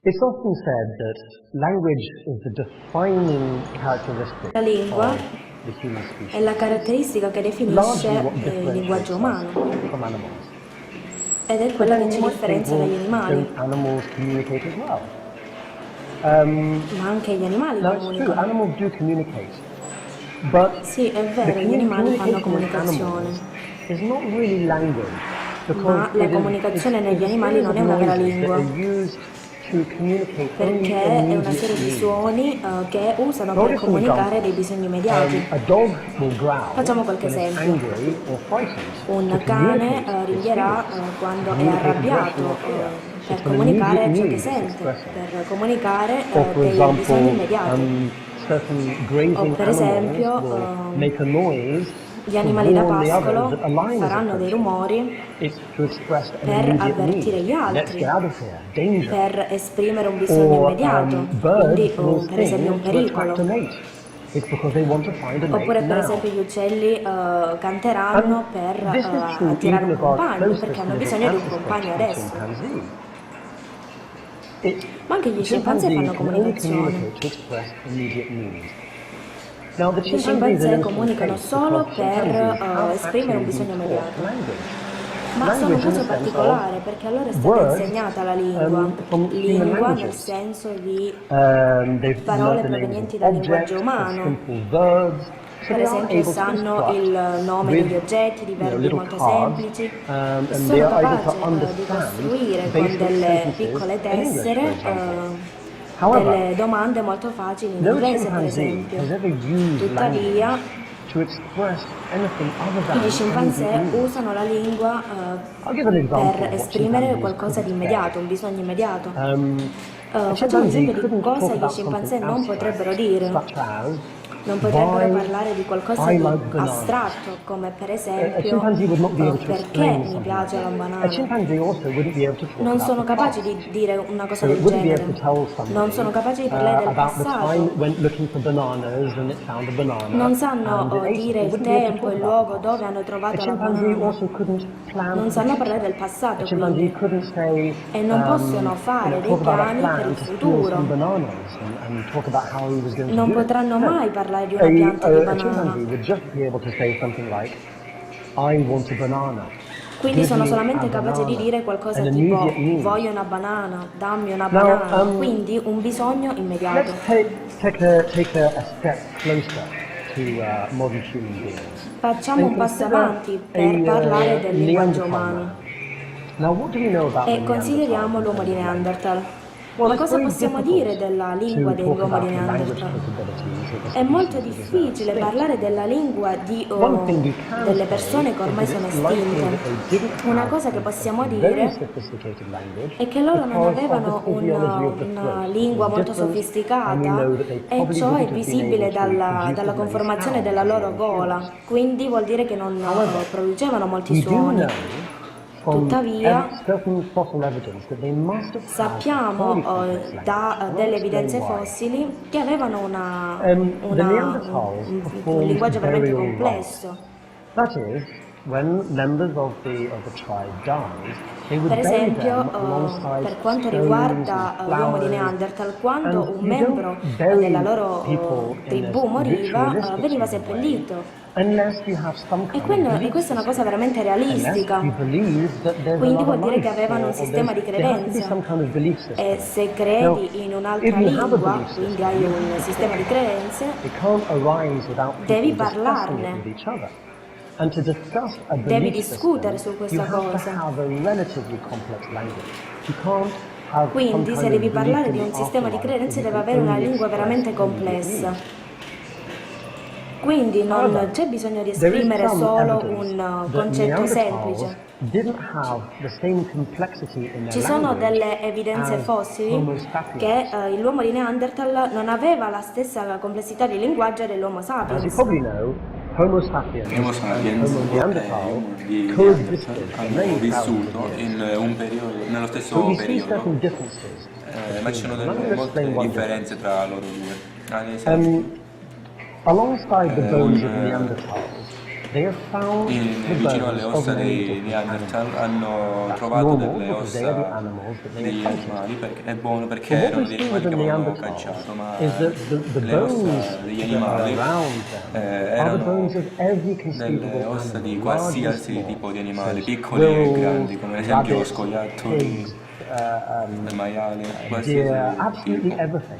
It's often said that language is the defining characteristic La lingua of the human species. è la caratteristica che Largely definisce what il differentiates linguaggio us umano from animals. ed è But quella then che you ci might think, differenzia well, dagli animali, don't animals communicate as well? ma anche gli animali Now it's true, comunicano. animals do communicate, but Sì, è the vero, gli animali fanno communication in comunicazione, animals is not really language, because ma la comunicazione negli it's a animali series non of è una vera noises that lingua, are used to communicate only perché è una immediate serie di needs. suoni che usano Now, per just some comunicare dei examples. bisogni immediati. A dog will growl Facciamo qualche when it's esempio. angry or frightened to Un cane communicate its ringhierà feelings, to quando è communicate arrabbiato aggression or fear. per It's an immediate comunicare ciò che need it's sente, expressing. per comunicare Or for dei bisogni example, immediati. certain O grazing per animals esempio will make a noise gli to animali da warn the others pascolo that a lion is faranno dei approaching. rumori It's to express an per immediate avvertire need. gli Let's get altri, out of here, danger. per esprimere un bisogno Or immediato, quindi birds will per esempio sing un to attract a pericolo. mate. It's because they want to find a mate Oppure per now. esempio gli uccelli And canteranno per this is true attirare even un of our compagno, perché closest hanno living bisogno di un ancestor, compagno the adesso. chimpanzee. Ma anche gli The scimpanzé chimpanzee fanno can only comunicazione. communicate to express immediate needs. Now, the Gli chimpanzee is an scimpanzé interesting comunicano case solo because per chimpanzees have esprimere un actually been bisogno taught immediato. language. Ma sono un Language in caso the sense particolare of perché a loro è stata words insegnata la lingua, from human lingua nel languages. senso di They've parole learnt the names provenienti of dal linguaggio objects, of umano. simple verbs, so Per they are esempio able to sanno construct il nome with degli oggetti, di verbi little molto cards, semplici e and they sono are able to capaci di understand costruire con basic delle sentences piccole in English, for tessere example. However, delle domande molto facili in no inglese, per chimpanzee esempio. has ever used language Tuttavia, to express anything other gli than scimpanzé immediate needs. usano la lingua I'll give an example per of what esprimere chimpanzees qualcosa di couldn't immediato, say. un bisogno immediato. A Facciamo chimpanzee l'esempio di couldn't cosa talk gli about something scimpanzé non potrebbero abstract, dire. such as Non potrebbero why parlare di qualcosa I di like bananas. astratto, come per A esempio chimpanzee would not be able to perché explain mi something like piace la that. A banana. chimpanzee also wouldn't be able to talk Non about sono the capaci past. di dire una cosa So it del wouldn't be able to genere. tell Non somebody sono capaci di parlare del about the time it passato. went looking for bananas and it found a banana Non and sanno it ate it. dire It il wouldn't be able to tempo e talk il about the luogo past. dove hanno A trovato la chimpanzee banana. also couldn't plan Non for the sanno parlare future. del A passato, chimpanzee quindi. couldn't say, E non possono fare dei talk about a piani per plan il to steal some futuro. bananas and talk about how he was going to Non do it. potranno No. mai parlare di una pianta di A banana. chimpanzee would just be able to say something like, I want a banana. Quindi Give sono me a solamente capaci di banana. dire qualcosa An tipo immediate need. voglio una banana, dammi una Now, banana, quindi un bisogno immediato. let's take a step closer to modern human beings. Facciamo un passo Consider avanti per parlare del linguaggio Neanderthal umano man. Now, what do we know about the e consideriamo Neanderthals l'uomo in di terms of language? Neanderthal. Well, Ma it's cosa very possiamo difficult dire della to lingua talk dell'uomo di about the language Neanderthal? capabilities of a È molto species that is now difficile extinct. parlare della lingua One thing you can delle say persone che is ormai that sono it's likely estinte. that they didn't Una have cosa che possiamo a very dire sophisticated language è che loro non because of avevano the physiology of the una throat. It lingua was molto different, and we sofisticata know that they e probably ciò è wouldn't have been visibile able to produce dalla as many conformazione sounds della as we loro are gola, humans. quindi vuol dire che non However, producevano molti we do suoni. know from Tuttavia, certain fossil evidence that they must have had a sappiamo fairly complex language. da And I'll delle explain evidenze why. fossili che avevano The Neanderthals un performed linguaggio veramente burial rites. complesso. That is, when members of the tribe died, they would Per bury esempio, them alongside per quanto stones riguarda and l'uomo di flowers. Neanderthal, quando And un you membro don't bury della loro people in a tribù moriva, ritualistic veniva sort of way seppellito. unless you have some E, kind of e belief questa è una cosa system. veramente Unless realistica. you believe that there's Quindi another vuol dire che life, avevano un sistema di there has to be credenza. some kind of belief E system. se Now, credi in if un'altra you have a lingua, belief quindi system, hai un sistema di credenze, it can't arise without devi people discussing it parlarne. with each other. And to discuss a Devi belief discutere system, su questa you have to cosa. have a relatively complex language. You can't have some Quindi se kind devi of belief parlare in di the un sistema di afterlife credenze that deve you can avere una only lingua express veramente immediate complessa. needs. Quindi non However, c'è bisogno di there is esprimere some solo evidence un that concetto Neanderthals semplice. didn't have the same complexity in their Ci sono language delle evidenze as fossili Homo che sapiens. l'uomo di Neanderthal non aveva la stessa complessità di linguaggio dell'Homo As you sapiens. probably know, Homo sapiens Homo and sapiens Homo e Neanderthal Homo di coexisted Neanderthal for hanno many thousands vissuto of years. in un periodo, nello But stesso we see periodo, certain differences ma between ci sono them. I'm going to molte explain one differenze difference. tra loro due. Ad esempio, Alongside the bones of un, Neanderthals, They have found the vicino alle bones of ossa many dei different Neanderthal animals. hanno That's trovato normal delle because they are the ossa animals that they degli have hunted. animali, è buono perché But what erano we degli see with animali the che avevano Neanderthals cacciato, ma is that the le ossa bones degli that are animali around them are the erano bones of every delle conceivable ossa di animal, large and qualsiasi small. tipo di So animali, piccoli e squirrels, grandi, come ad esempio rabbits, scoiattoli, pigs, maiali, deer, qualsiasi absolutely tipo, everything.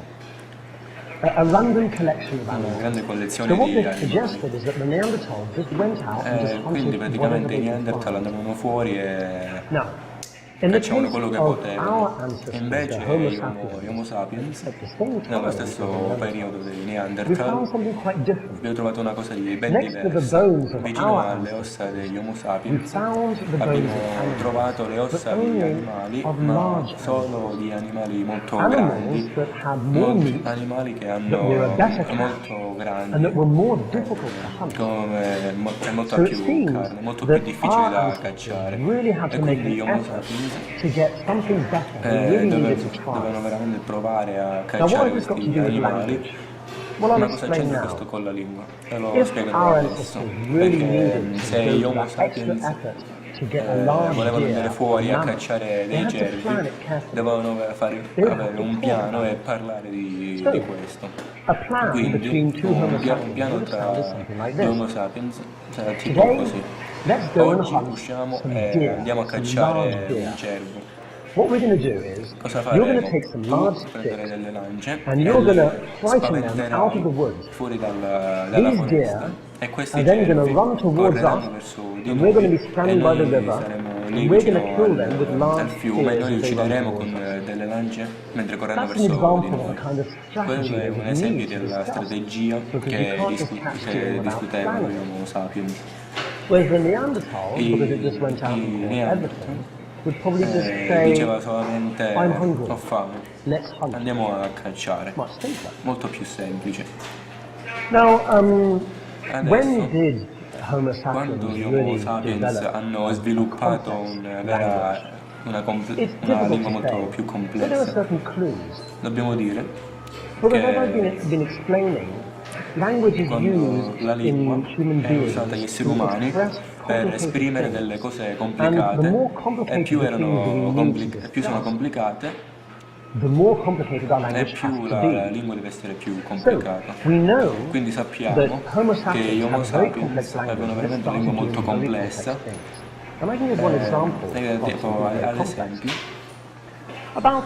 A random collection of una animals. grande So collezione what di this animali. suggested is that the Neanderthals just went out and just Quindi hunted whatever praticamente i they could Neanderthal find. andavano fuori e Now, in the cacciavano case quello che of potevano. our E ancestors, invece the Homo gli Homo sapiens, sapiens, at the same nello time as the stesso periodo Neanderthals, dei we Neanderthal, found something quite different. abbiamo trovato una cosa di ben Next to the diversa. bones of Vicino our alle ossa degli ancestors, Homo we sapiens found the bones abbiamo of animals, trovato le but ossa di only animali, of ma large solo animals. di animali molto Animals grandi, that had more meat, animali che that were a hanno better catch, molto and that grandi, were more difficult to hunt. c'è molta So it più seems carne, molto più that difficili our da ancestors cacciare. really had E to make quindi gli an Homo effort sapiens to get something better. They really needed to try. dovevano veramente provare a Now, what cacciare has this got to questi do with animali. language? Well, I'll Ma cosa explain c'entra now. questo con la lingua? Te lo If spiegherò our adesso. ancestors really Perché needed se to go gli to Homo that extra sapiens effort to get a large volevano andare deer or fuori a mammoth, cacciare they dei had to cervi, plan it carefully. dovevano They would have avere to un talk piano about e it. parlare di So, questo. a plan between Quindi two Homo un sapiens piano would have sounded tra something like due this. Homo sapiens sarà tipo Today, così. let's go and Oggi hunt usciamo some e deer, andiamo a some large cacciare deer. un cervo. What we're going to do is, Cosa you're going to faremo? take some Tu large prenderai sticks delle lance and e you're going to le frighten them out of spaventerai the woods. fuori dalla These foresta deer e are questi then going to cervi run towards us, correranno verso di and we're going to noi be e standing by the noi river, saremo lì and we're going vicino to kill them with al large fiume e spears noi li as they run uccideremo towards con us. delle lance mentre correranno That's an verso di example of the noi. kind of strategy Quello è they un would esempio need to della discuss, strategia because you can't just catch deer che without discutevano gli planning. Homo sapiens. Whereas the Neanderthals, because it just went out I and caught Neanderthal everything, would probably just say, diceva solamente I'm hungry, ho fame, let's hunt. andiamo a cacciare. Much simpler. Molto più semplice. Now, Adesso, when did Homo quando sapiens gli Homo really sapiens develop hanno a sviluppato complex language? una It's difficult lingua to molto say, più but there are complessa, certain clues. dobbiamo dire Because as I've che been explaining, language is quando used la lingua in human è usata dagli beings esseri to umani express per complicated esprimere delle things. cose And the complicate more e complicated the things that we need to più sono discuss, complicate the more complicated our e language has più to la be. lingua deve essere più So, complicata. we know Quindi that sappiamo Homo che gli sapiens Homo had a very sapiens complex language avevano and they veramente una lingua started molto doing very complex complessa. things. And I can give one example of Tipo, something very ad complex. esempio, About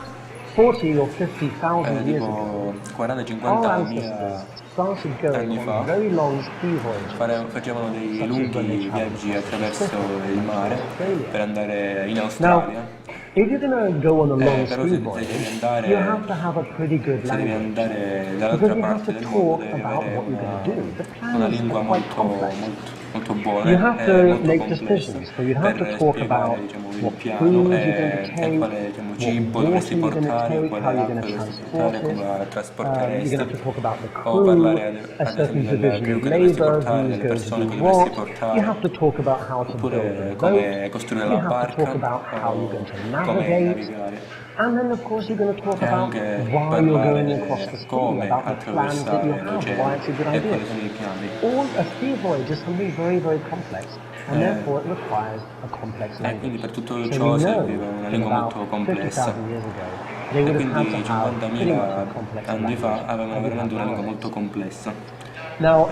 40 or 50,000 years ago, tipo our 40-50 ancestors started going anni fa on very long sea voyages, facevano dei such as when they lunghi traveled viaggi across the attraverso Pacific il and mare Australia. per andare in Now, Australia. if you're going to go on a long Però sea se devi voyage, andare, you have to have a pretty good se devi language. andare Because dall'altra you have parte to del mondo talk devi about avere what you're going to do. The una plans lingua are quite molto, complex. molto buona You have e to molto make complessa decisions, so you'd have to per talk spiegare about diciamo, il what piano food you're going to e take, quale diciamo, what cibo water dovresti you're going to portare, take, quale how you're acqua going to dovresti transport portare, it. come la You're trasporteresti, going to have to talk about the o crew, parlare a ad certain esempio del division crew of che dovresti labor, portare, who's delle going to persone do che dovresti what. You portare, have to talk about how to build oppure the come boat. costruire You la have to barca talk about how you're going to o come navigate. navigare. And then, of course, you're going to talk E about anche why you're going across the parlare sea, come about the plans that you attraversare have, why l'oceano it's a good e idea. quali sono i piani. All a sea voyage is something very, very complex, and Eh, therefore it requires a complex E quindi language. per tutto So ciò we know serviva una that lingua about molto complessa. 50,000 years ago, they E would have had quindi to have pretty much as 50.000 complex a anni fa language avevano as we veramente have una lingua nowadays. molto complessa. Now,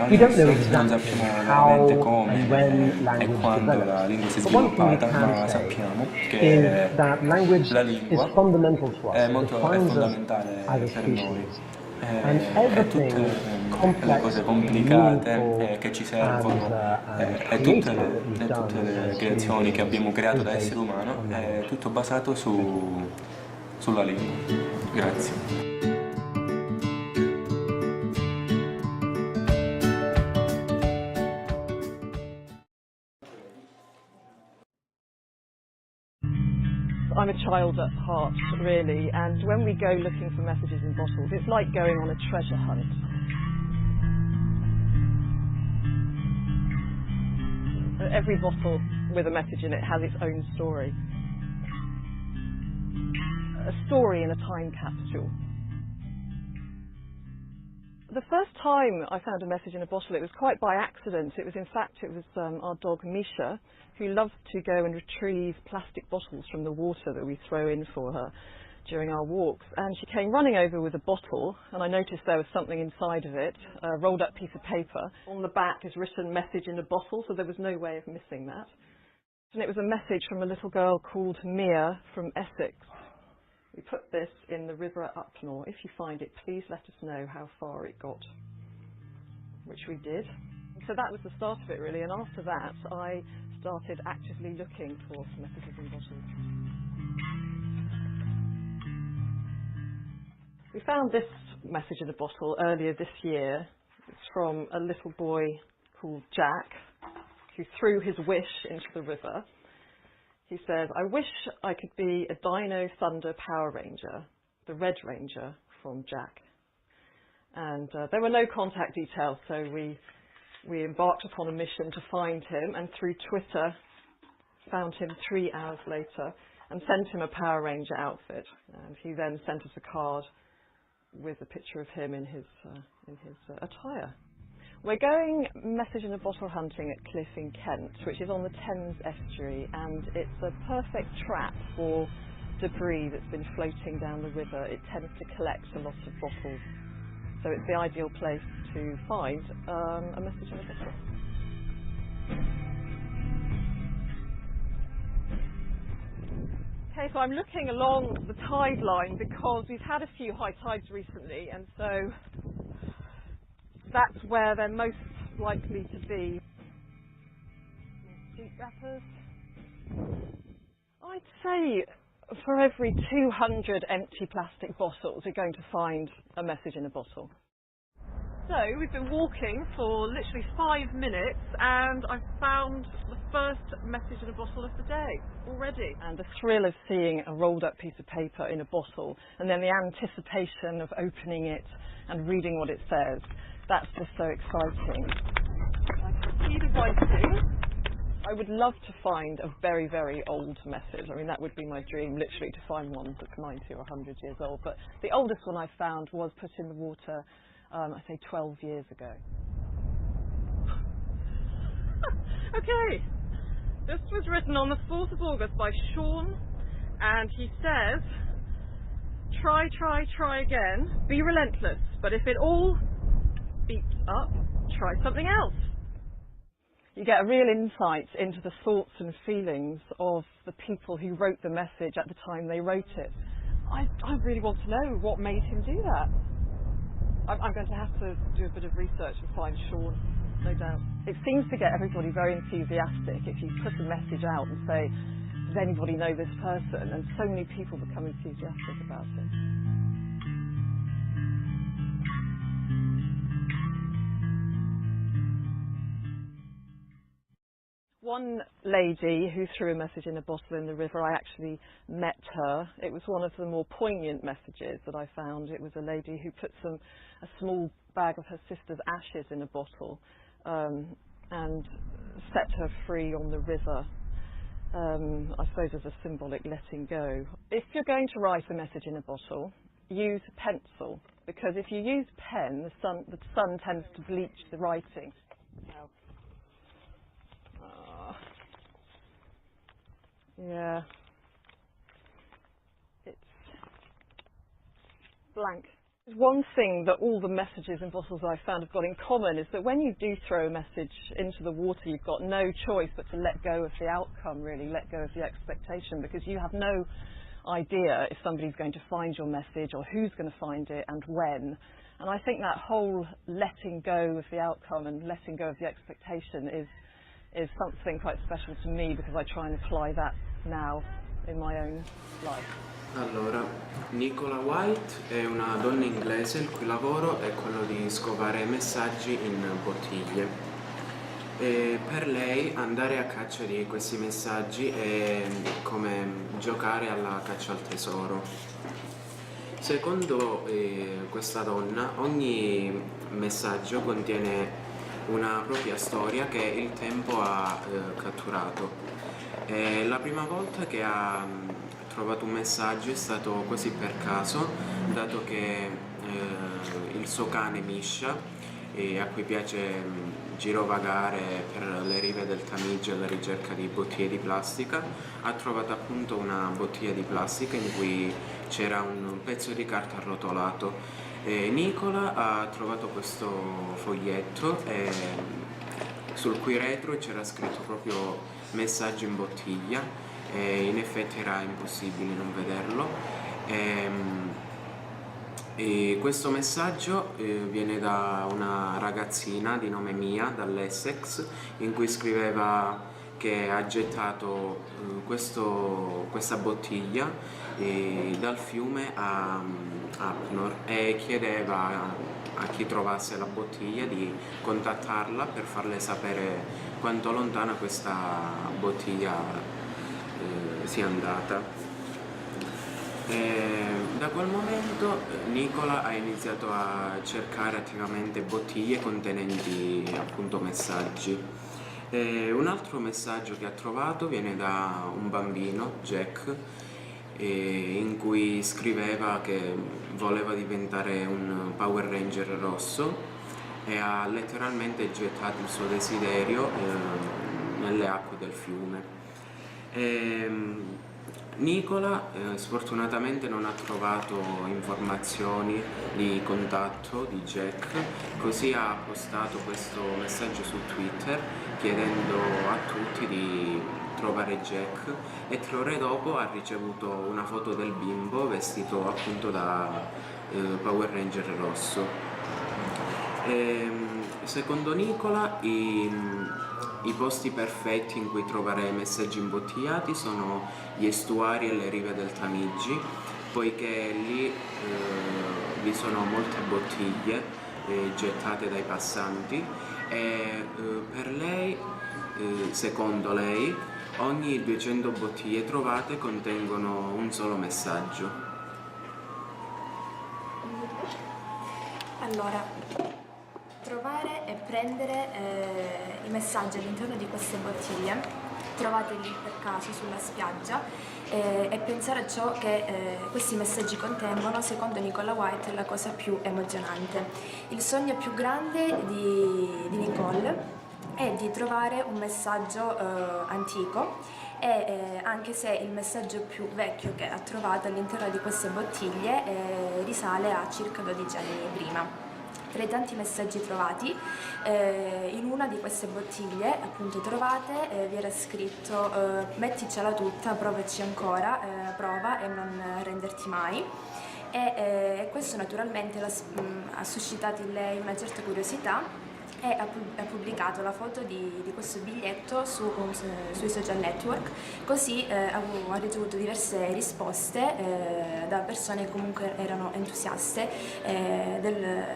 we don't know Adesso non exactly sappiamo how veramente come and when e language quando la developed, lingua si è but one thing we sviluppata, can ma say sappiamo is che that language la is lingua fundamental to us. è It defines us fondamentale as a per noi. species. And E tutte everything le complex, cose complicate meaningful, che ci and servono e tutte creative that we've le done as creazioni human che beings abbiamo creato is da based essere umano on è language. tutto basato sulla lingua. Grazie. I'm a child at heart, really, and when we go looking for messages in bottles, it's like going on a treasure hunt. Every bottle with a message in it has its own story. A story in a time capsule. The first time I found a message in a bottle, it was quite by accident. It was our dog Misha, who loves to go and retrieve plastic bottles from the water that we throw in for her during our walks. And she came running over with a bottle, and I noticed there was something inside of it, a rolled up piece of paper. On the back is written "message in a bottle," so there was no way of missing that. And it was a message from a little girl called Mia from Essex. We put this in the river at Upnor. If you find it, please let us know how far it got, which we did. So that was the start of it, really, and after that I started actively looking for messages in bottles. We found this message in a bottle earlier this year. It's from a little boy called Jack, who threw his wish into the river. He says, "I wish I could be a Dino Thunder Power Ranger, the Red Ranger from Jack." And there were no contact details, so we embarked upon a mission to find him, and through Twitter found him 3 hours later and sent him a Power Ranger outfit. And he then sent us a card with a picture of him in his attire. We're going message in a bottle hunting at Cliff in Kent, which is on the Thames estuary, and it's a perfect trap for debris that's been floating down the river. It tends to collect a lot of bottles, so it's the ideal place to find a message in a bottle. Okay, so I'm looking along the tide line because we've had a few high tides recently, and so that's where they're most likely to be. Street wrappers. I'd say for every 200 empty plastic bottles, you're going to find a message in a bottle. So we've been walking for literally 5 minutes, and I've found the first message in a bottle of the day already. And the thrill of seeing a rolled up piece of paper in a bottle, and then the anticipation of opening it and reading what it says, that's just so exciting. I can see the writing. I would love to find a very, very old message. I mean, that would be my dream, literally, to find one that's 90 or 100 years old. But the oldest one I found was put in the water, I say 12 years ago. Okay, this was written on the 4th of August by Sean, and he says, "Try, try, try again. Be relentless, but if it all beeps up, try something else." You get a real insight into the thoughts and feelings of the people who wrote the message at the time they wrote it. I really want to know what made him do that. I'm going to have to do a bit of research and find Sean, no doubt. It seems to get everybody very enthusiastic if you put a message out and say, "Does anybody know this person?" And so many people become enthusiastic about it. One lady who threw a message in a bottle in the river, I actually met her. It was one of the more poignant messages that I found. It was a lady who put a small bag of her sister's ashes in a bottle and set her free on the river, I suppose as a symbolic letting go. If you're going to write a message in a bottle, use pencil, because if you use pen, the sun tends to bleach the writing. Yeah, it's blank. One thing that all the messages in bottles I've found have got in common is that when you do throw a message into the water, you've got no choice but to let go of the outcome, really, let go of the expectation, because you have no idea if somebody's going to find your message or who's going to find it and when. And I think that whole letting go of the outcome and letting go of the expectation is something quite special to me, because I try and apply that now in my own life. Allora, Nicola White è una donna inglese il cui lavoro è quello di scovare messaggi in bottiglie. E per lei andare a caccia di questi messaggi è come giocare alla caccia al tesoro. Secondo questa donna, ogni messaggio contiene una propria storia che il tempo ha catturato. La prima volta che ha trovato un messaggio è stato quasi per caso, dato che il suo cane Misha, a cui piace girovagare per le rive del Tamigi alla ricerca di bottiglie di plastica, ha trovato appunto una bottiglia di plastica in cui c'era un pezzo di carta arrotolato. Nicola ha trovato questo foglietto sul cui retro c'era scritto proprio messaggio in bottiglia, e in effetti era impossibile non vederlo. E questo messaggio viene da una ragazzina di nome Mia, dall'Essex, in cui scriveva che ha gettato questa bottiglia dal fiume a Apnor, e chiedeva a chi trovasse la bottiglia di contattarla per farle sapere quanto lontana questa bottiglia sia andata. Da quel momento Nicola ha iniziato a cercare attivamente bottiglie contenenti appunto messaggi. Un altro messaggio che ha trovato viene da un bambino, Jack, in cui scriveva che voleva diventare un Power Ranger rosso, e ha letteralmente gettato il suo desiderio nelle acque del fiume. Nicola sfortunatamente non ha trovato informazioni di contatto di Jack, così ha postato questo messaggio su Twitter chiedendo a tutti di trovare Jack, e 3 ore dopo ha ricevuto una foto del bimbo vestito appunto da Power Ranger rosso. Secondo Nicola i posti perfetti in cui trovare messaggi imbottigliati sono gli estuari e le rive del Tamigi, poiché lì vi sono molte bottiglie gettate dai passanti, e per lei, secondo lei, ogni 200 bottiglie trovate contengono un solo messaggio. Allora, trovare e prendere i messaggi all'interno di queste bottiglie, trovate lì per caso sulla spiaggia, e pensare a ciò che questi messaggi contengono, secondo Nicola White, è la cosa più emozionante. Il sogno più grande di Nicole è di trovare un messaggio antico, e anche se il messaggio più vecchio che ha trovato all'interno di queste bottiglie risale a circa 12 anni prima. Tra i tanti messaggi trovati, in una di queste bottiglie appunto trovate vi era scritto metticela tutta, provaci ancora, prova e non renderti mai. E questo naturalmente ha suscitato in lei una certa curiosità, e ha pubblicato la foto di questo biglietto sui social network, così ha ricevuto diverse risposte da persone che comunque erano entusiaste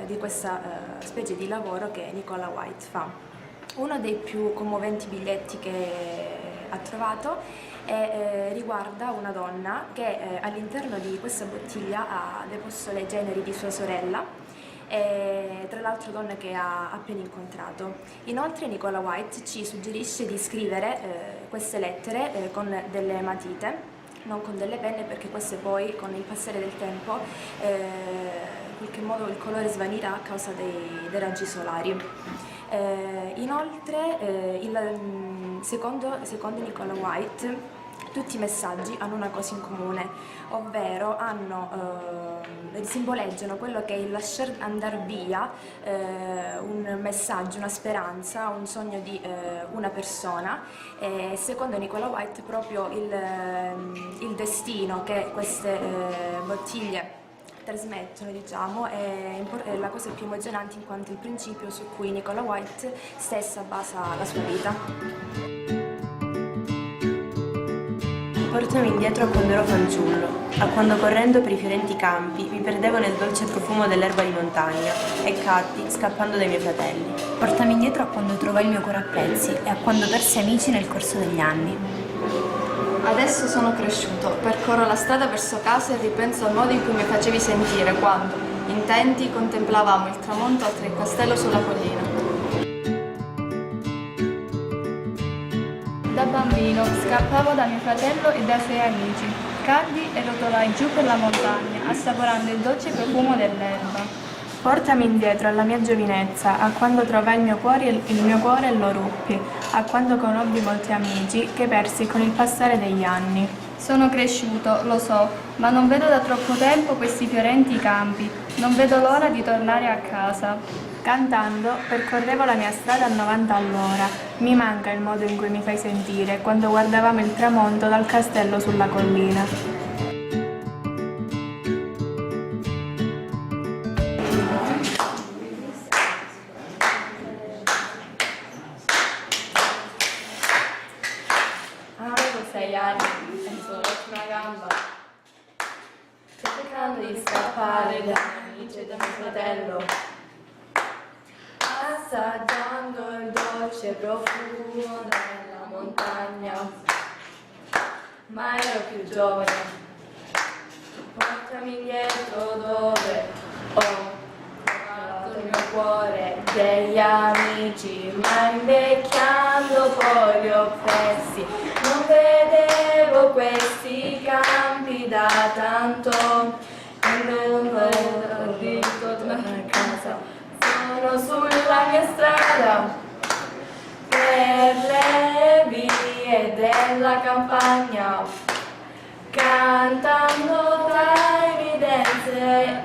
di questa specie di lavoro che Nicola White fa. Uno dei più commoventi biglietti che ha trovato riguarda una donna che all'interno di questa bottiglia ha deposto le ceneri di sua sorella, e tra l'altro donna che ha appena incontrato. Inoltre Nicola White ci suggerisce di scrivere queste lettere con delle matite, non con delle penne, perché queste poi con il passare del tempo in qualche modo il colore svanirà a causa dei raggi solari. Inoltre secondo Nicola White tutti i messaggi hanno una cosa in comune, ovvero simboleggiano quello che è il lasciar andare via un messaggio, una speranza, un sogno di una persona, e secondo Nicola White proprio il destino che queste bottiglie trasmettono, diciamo, è la cosa più emozionante, in quanto il principio su cui Nicola White stessa basa la sua vita. Portami indietro a quando ero fanciullo, a quando correndo per i fiorenti campi mi perdevo nel dolce profumo dell'erba di montagna e caddi scappando dai miei fratelli. Portami indietro a quando trovai il mio cuore a pezzi e a quando persi amici nel corso degli anni. Adesso sono cresciuto, percorro la strada verso casa e ripenso al modo in cui mi facevi sentire quando, intenti, contemplavamo il tramonto oltre il castello sulla collina. Da bambino scappavo da mio fratello e dai suoi amici caldi e rotolai giù per la montagna, assaporando il dolce profumo dell'erba. Portami indietro alla mia giovinezza, a quando trovai il mio cuore e lo ruppi, a quando conobbi molti amici che persi con il passare degli anni. Sono cresciuto, lo so, ma non vedo da troppo tempo questi fiorenti campi, non vedo l'ora di tornare a casa. Cantando, percorrevo la mia strada a 90 all'ora. Mi manca il modo in cui mi fai sentire quando guardavamo il tramonto dal castello sulla collina. Avevo 6 anni e solo una gamba. Cercando di scappare dai amici e da mio fratello, assaggiando il dolce profumo della montagna. Ma ero più giovane. Portami indietro dove ho trovato il mio cuore degli amici, ma invecchiando poi li ho persi. Non vedevo questi campi da tanto e non ho visto tornare a casa. Sono sulla mia strada per le vie della campagna, cantando tra evidenze